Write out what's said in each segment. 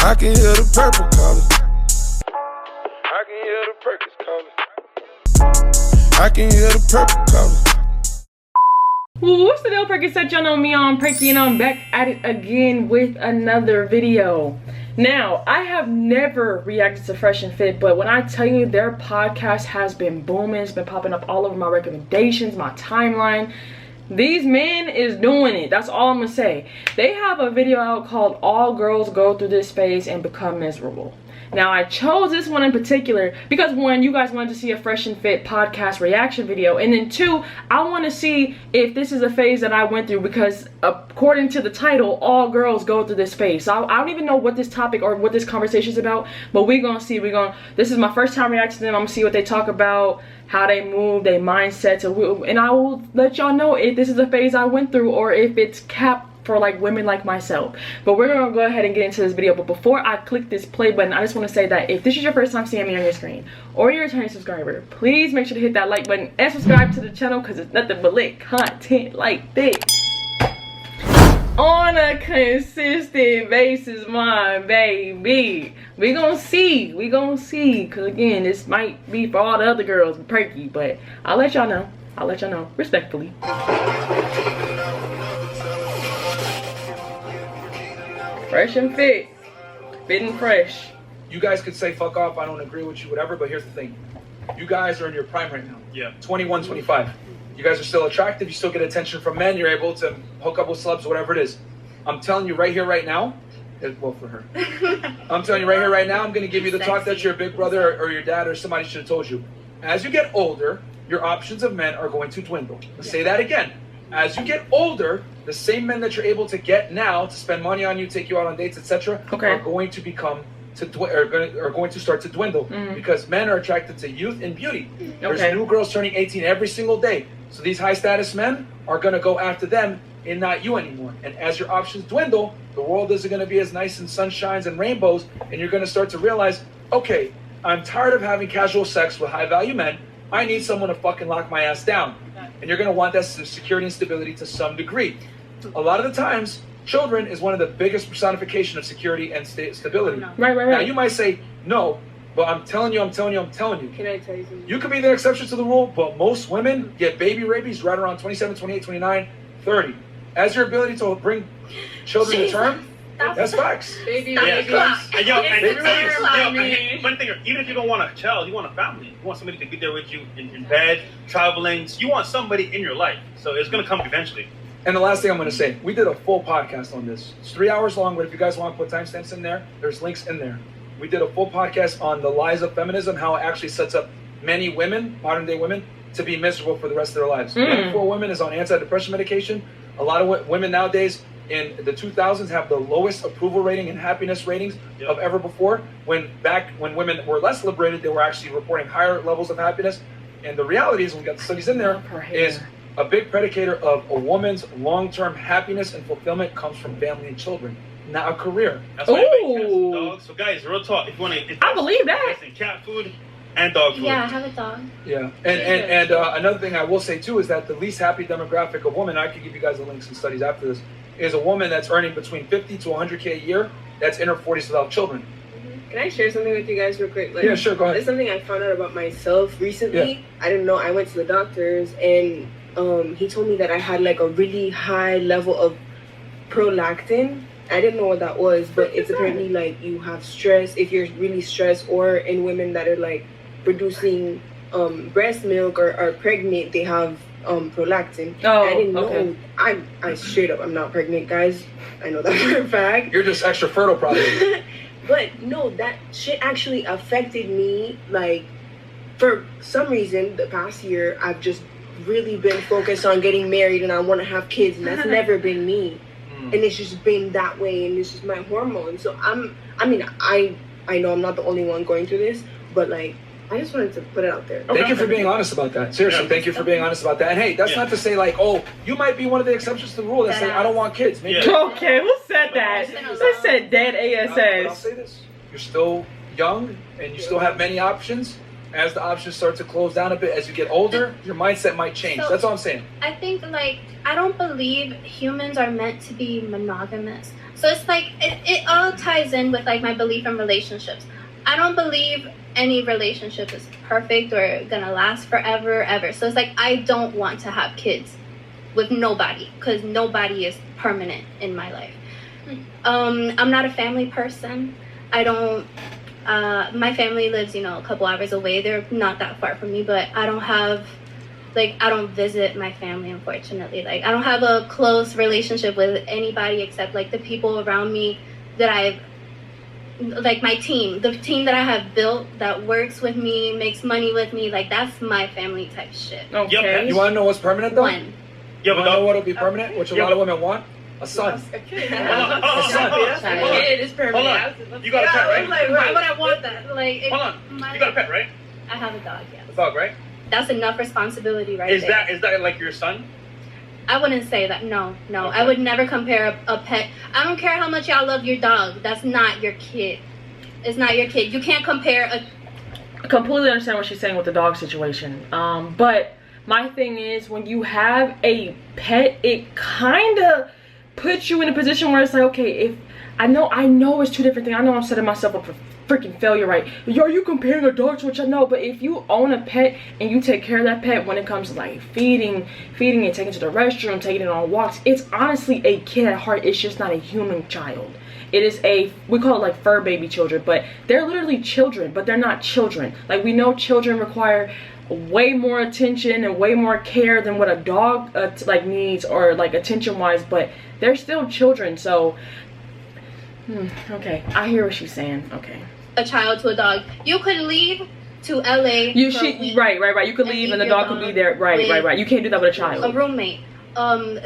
I can hear the purple calling. I can hear the Perky's calling. I can hear the purple calling. What's the deal, Perkyy? Set y'all know me on Perkyy, and I'm back at it again with another video. Now, I have never reacted to Fresh and Fit, but when I tell you their podcast has been booming, it's been popping up all over my recommendations, my timeline. These men is doing it. That's all I'm gonna say. They have a video out called All Girls Go Through This Phase and Become Miserable. Now, I chose this one in particular because one, you guys wanted to see a Fresh and Fit podcast reaction video, and then two, I want to see if this is a phase that I went through, because according to the title, all girls go through this phase. So I don't even know what this topic or what this conversation is about, but we're gonna see. This is my first time reacting to them. I'm gonna see what they talk about, how they move, their mindsets, and I will let y'all know if this is a phase I went through or if it's capped for like women like myself. But we're gonna go ahead and get into this video. But before I click this play button, I just want to say that if this is your first time seeing me on your screen or you're a returning subscriber, please make sure to hit that like button and subscribe to the channel, because it's nothing but lit content like this on a consistent basis, my baby. We gonna see, because again, this might be for all the other girls, Perkyy, but I'll let y'all know, respectfully. Fresh and fit and fresh. You guys could say fuck off, I don't agree with you, whatever, but here's the thing. You guys are in your prime right now. Yeah. 21, 25. You guys are still attractive, you still get attention from men, you're able to hook up with celebs, whatever it is. I'm telling you right here, right now, well, for her. I'm telling you right here, right now, I'm going to give you the talk that your big brother or your dad or somebody should have told you. As you get older, your options of men are going to dwindle. Let's say that again. As you get older, the same men that you're able to get now to spend money on you, take you out on dates, etc., are going to start to dwindle, because men are attracted to youth and beauty. There's new girls turning 18 every single day. So these high status men are going to go after them and not you anymore. And as your options dwindle, the world isn't going to be as nice and sunshines and rainbows, and you're going to start to realize, okay, I'm tired of having casual sex with high value men. I need someone to fucking lock my ass down. And you're going to want that security and stability to some degree. A lot of the times, children is one of the biggest personification of security and stability. Right. Now, you might say, no, but I'm telling you. Can I tell you something? You could be the exception to the rule, but most women get baby rabies right around 27, 28, 29, 30. As your ability to bring children to term, that's facts. Baby rabies. One thing, even if you don't want a child, you want a family. You want somebody to be there with you in bed, traveling. So you want somebody in your life. So it's going to come eventually. And the last thing I'm going to say, we did a full podcast on this. It's 3 hours long, but if you guys want to put timestamps in there, there's links in there. We did a full podcast on the lies of feminism, how it actually sets up many women, modern day women, to be miserable for the rest of their lives. One for women is on antidepressant medication. A lot of women nowadays in the 2000s have the lowest approval rating and happiness ratings of ever before. When women were less liberated, they were actually reporting higher levels of happiness. And the reality is, when we got the studies in there, is a big predicator of a woman's long-term happiness and fulfillment comes from family and children, not a career. That's why everybody cats and dogs. So guys, real talk, if you want to, I believe that. Invest in cat food and dog food. Yeah, I have a dog. Yeah, and another thing I will say too is that the least happy demographic of women, I can give you guys the links and studies after this, is a woman that's earning between 50 to 100K a year, that's in her 40s without children. Can I share something with you guys real quick? Yeah, sure, go ahead. It's something I found out about myself recently. Yeah. I didn't know. I went to the doctors, and he told me that I had like a really high level of prolactin. I didn't know what that was, but it's apparently like you have stress if you're really stressed, or in women that are like producing breast milk or are pregnant, they have prolactin. I didn't know. I straight up, I'm not pregnant, guys. I know that for a fact. You're just extra fertile, probably. But no, that shit actually affected me. Like, for some reason, the past year, I've just really been focused on getting married, and I want to have kids, and that's never been me. And it's just been that way, and it's just my hormones. So I know I'm not the only one going through this, but like, I just wanted to put it out there. Thank you for being honest about that. Seriously, thank you for being honest about that. And hey, that's not to say like, oh, you might be one of the exceptions to the rule that say, I don't want kids. Maybe. Okay, who said that? Who said dead ASS? I'll say this. You're still young, and you still have many options. as the options start to close down a bit, as you get older, your mindset might change. So, that's all I'm saying. I think, like, I don't believe humans are meant to be monogamous. So it's like, it all ties in with, like, my belief in relationships. I don't believe any relationship is perfect or gonna last forever, ever. So it's like, I don't want to have kids with nobody, because nobody is permanent in my life. I'm not a family person. I don't, my family lives, you know, a couple hours away. They're not that far from me, but I don't have, like, I don't visit my family, unfortunately. Like, I don't have a close relationship with anybody except, like, the people around me that I've, like, my team, the team that I have built that works with me, makes money with me, like, that's my family type shit. Okay. You want to know what's permanent, though? One. You want to know what'll be permanent, which a lot of women want? A son. A It is perfect. Hold on. You got a pet, right? Why would I want that? Like, Hold on. You got a pet, right? I have a dog, yes. A dog, right? That's enough responsibility right Is there. that like your son? I wouldn't say that. No. Okay. I would never compare a pet. I don't care how much y'all love your dog. That's not your kid. It's not your kid. You can't compare a... I completely understand what she's saying with the dog situation. But my thing is, when you have a pet, it kind of puts you in a position where it's like, okay, if I know it's two different things. I know I'm setting myself up for freaking failure, right? Are you comparing a dog to a child? No, but if you own a pet and you take care of that pet when it comes to like feeding it, taking it to the restroom, taking it on walks, it's honestly a kid at heart. It's just not a human child. It is we call it like fur baby children, but they're literally children, but they're not children. Like, we know children require way more attention and way more care than what a dog like needs, or like attention wise, but they're still children. So okay, I hear what she's saying. Okay, a child to a dog. You could leave to LA. Right. You could leave and the dog could be there. Right. You can't do that with a child. A roommate.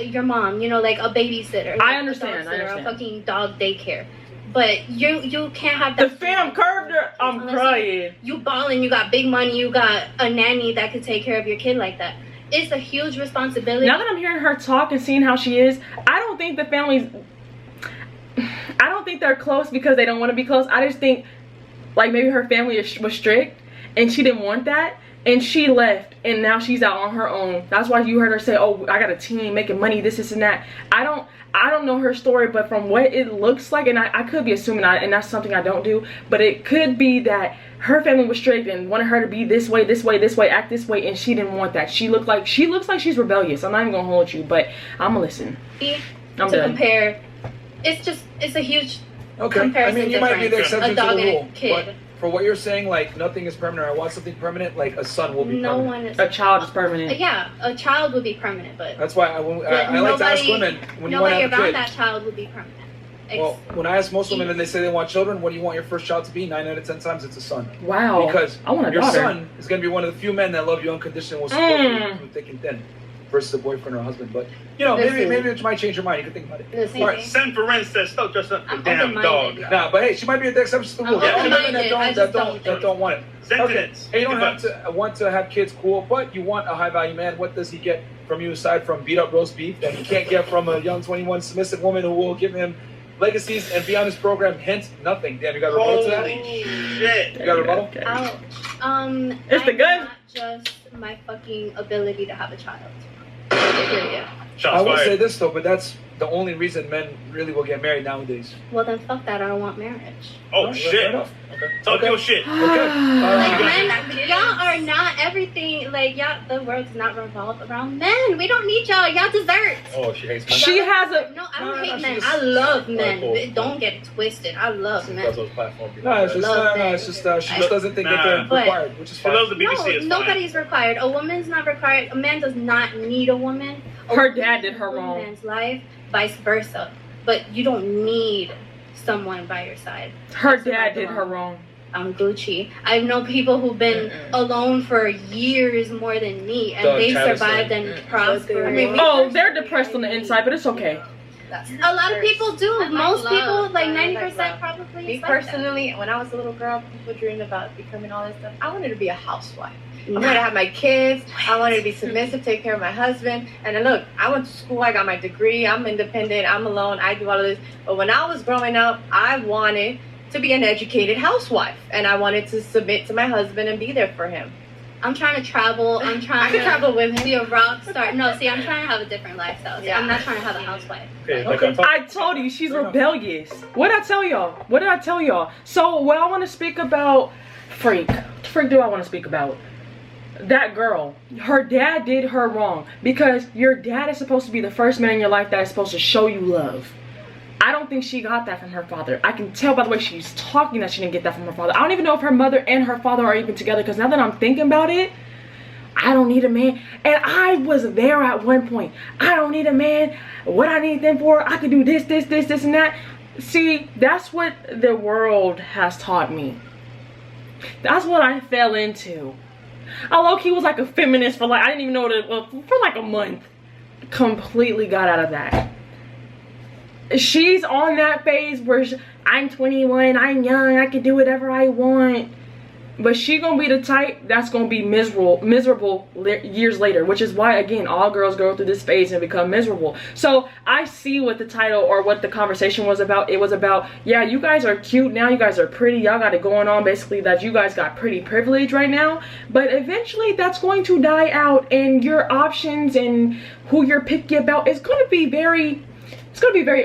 Your mom, you know, like a babysitter. I understand. A fucking dog daycare. But you can't have that. The fam curved her. I'm crying. You balling, you got big money, you got a nanny that could take care of your kid like that. It's a huge responsibility. Now that I'm hearing her talk and seeing how she is, I don't think the family's, I don't think they're close because they don't want to be close. I just think, like, maybe her family was strict and she didn't want that, and she left, and now she's out on her own. That's why you heard her say, oh, I got a team making money, this and that. I don't know her story, but from what it looks like, and I could be assuming, and that's something I don't do, but it could be that her family was strict and wanted her to be this way, act this way, and she didn't want that. She looks like she's rebellious. I'm not even gonna hold you, but I'm gonna listen. I'm done. Compare, it's a huge comparison. I mean, you might be the difference. exception A dog to the rule, and a kid. but for what you're saying, like, nothing is permanent, or I want something permanent, like a son will be No permanent. one is. A child is permanent. Yeah, a child would be permanent, but That's why I like to ask women, when you want to have a around kid. that child would be permanent. Well, when I ask most women and they say they want children, what do you want your first child to be? 9 out of 10 times it's a son. Wow. Because I want a your daughter. son is going to be one of the few men that love you unconditionally, will support you through thick and thin, versus a boyfriend or a husband. But, you know, maybe it might change your mind. You can think about it. All right, Sen Ferenc says, stop dressed up a I'm damn dog. open-minded. Nah, but hey, she might be the exception to the rule. There are women that don't want it. Sentiments. And you don't have to want to have kids, cool, but you want a high value man. What does he get from you aside from beat up roast beef that he can't get from a young 21 submissive woman who will give him legacies and be on his program? Hint, nothing. Damn, you got a rebuttal to that? Holy shit. You got a rebuttal? Okay. Ouch. It's the gun? Not just my fucking ability to have a child. Period. Shots I will fired. say this though, but that's the only reason men really will get married nowadays. Well, then fuck that. I don't want marriage. Oh, Fair shit. enough. Okay. Talk Okay. your shit. Okay. Men, y'all are not everything. Like, y'all, the world does not revolve around men. We don't need y'all. Y'all dessert. Oh, she hates men. She has a. No, I No, don't no, hate she men. just- I love men. Cool. Don't get it twisted. I love men. those platforms. No, it's just, Love no, men. it's just she just doesn't think that they're But- required, which is She fine. loves the BBC. No, It's fine. nobody's required. A woman's not required. A man does not need a woman. A Her woman dad did needs her a wrong. man's life, vice versa. But you don't need someone by your side. Her That's what I dad did do. her wrong. I'm Gucci. I know people who've been alone for years more than me, and Doug they Chatterton. survived and prospered. I mean, Oh, they're depressed on the inside, but it's okay. A lot of people do. Most people, like 90% love. probably. Me is like that. personally, when I was a little girl, people dreamed about becoming all this stuff. I wanted to be a housewife. I wanted to have my kids. I wanted to be submissive, take care of my husband. And then look, I went to school. I got my degree. I'm independent. I'm alone. I do all of this. But when I was growing up, I wanted to be an educated housewife, and I wanted to submit to my husband and be there for him. I'm trying to travel. I'm trying to travel with him. Be a rock star. No, see, I'm trying to have a different lifestyle. See, Yeah. I'm not trying to have a housewife. Okay. I told you she's rebellious. What did I tell y'all? So what I want to speak about, freak do I want to speak about? That girl, her dad did her wrong, because your dad is supposed to be the first man in your life that is supposed to show you love. I don't think she got that from her father. I can tell by the way she's talking that she didn't get that from her father. I don't even know if her mother and her father are even together, because now that I'm thinking about it, I don't need a man. And I was there at one point. I don't need a man. What I need them for, I could do this, and that. See, that's what the world has taught me. That's what I fell into. I low-key was like a feminist for like, I didn't even know what it was, for like a month. Completely got out of that. She's on that phase where I'm 21, I'm young, I can do whatever I want. But she gonna be the type that's gonna be miserable years later, which is why, again, all girls go through this phase and become miserable. So I see what the title or what the conversation was about. It was about, yeah, you guys are cute now, you guys are pretty, y'all got it going on, basically that you guys got pretty privilege right now, but eventually that's going to die out, and your options and who you're picky about is going to be very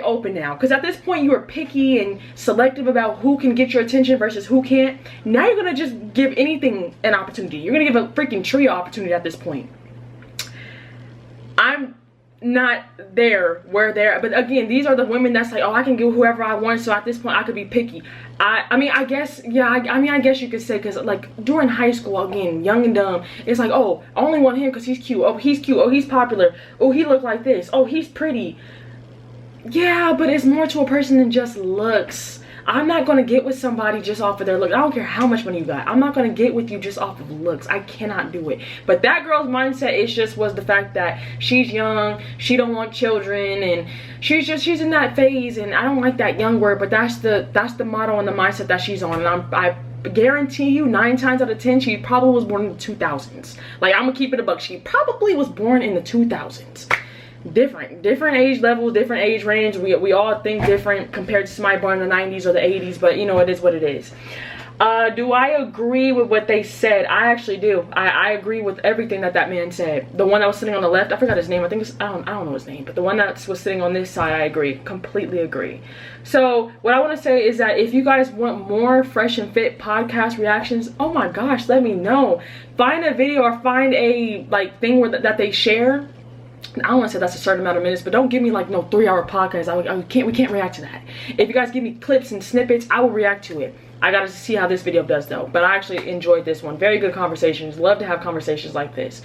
open now, because at this point you are picky and selective about who can get your attention versus who can't. Now you're gonna just give anything an opportunity. You're gonna give a freaking tree an opportunity at this point. I'm not there where they're, but again, these are the women that's like, oh, I can get whoever I want, so at this point I could be picky. I mean, I guess, yeah, I guess you could say, because like during high school, again, young and dumb, it's like, oh, I only want him because he's cute. Oh, he's cute. Oh, he's popular. Oh, he look like this. Oh, he's pretty. Yeah, but it's more to a person than just looks. I'm not gonna get with somebody just off of their look. I don't care how much money you got. I'm not gonna get with you just off of looks. I cannot do it. But that girl's mindset was the fact that she's young, she don't want children, and she's in that phase. And I don't like that young word, but that's the motto and the mindset that she's on. And I guarantee you 9 times out of 10 she probably was born in the 2000s. Like, I'm gonna keep it a buck. She probably was born in the 2000s. Different age levels, different age range. We all think different compared to somebody born in the 90s or the 80s, but you know, it is what it is. Do I agree with what they said? I actually do. I agree with everything that man said. The one that was sitting on the left, I forgot his name. I think it's, I don't know his name, but the one that was sitting on this side, I agree. Completely agree. So what I want to say is that if you guys want more Fresh and Fit podcast reactions, oh my gosh, let me know. Find a video or find a like thing where that they share. I don't want to say that's a certain amount of minutes, but don't give me like no 3-hour podcast. We can't react to that. If you guys give me clips and snippets, I will react to it. I gotta see how this video does though. But I actually enjoyed this one. Very good conversations. Love to have conversations like this.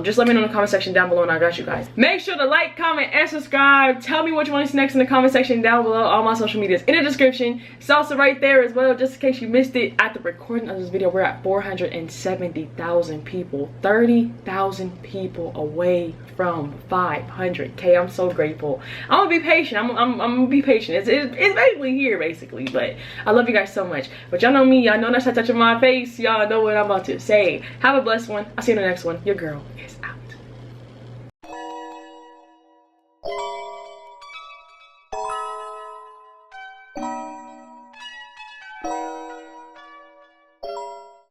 Just let me know in the comment section down below and I got you guys. Make sure to like, comment, and subscribe. Tell me what you want to see next in the comment section down below. All my social medias in the description. It's also right there as well, just in case you missed it. At the recording of this video, we're at 470,000 people. 30,000 people away from 500K. I'm so grateful. I'm gonna be patient. I'm gonna be patient. It's basically here, basically. But I love you guys so much. But y'all know me. Y'all know that's not touching my face. Y'all know what I'm about to say. Have a blessed one. I'll see you in the next one. Your girl is out.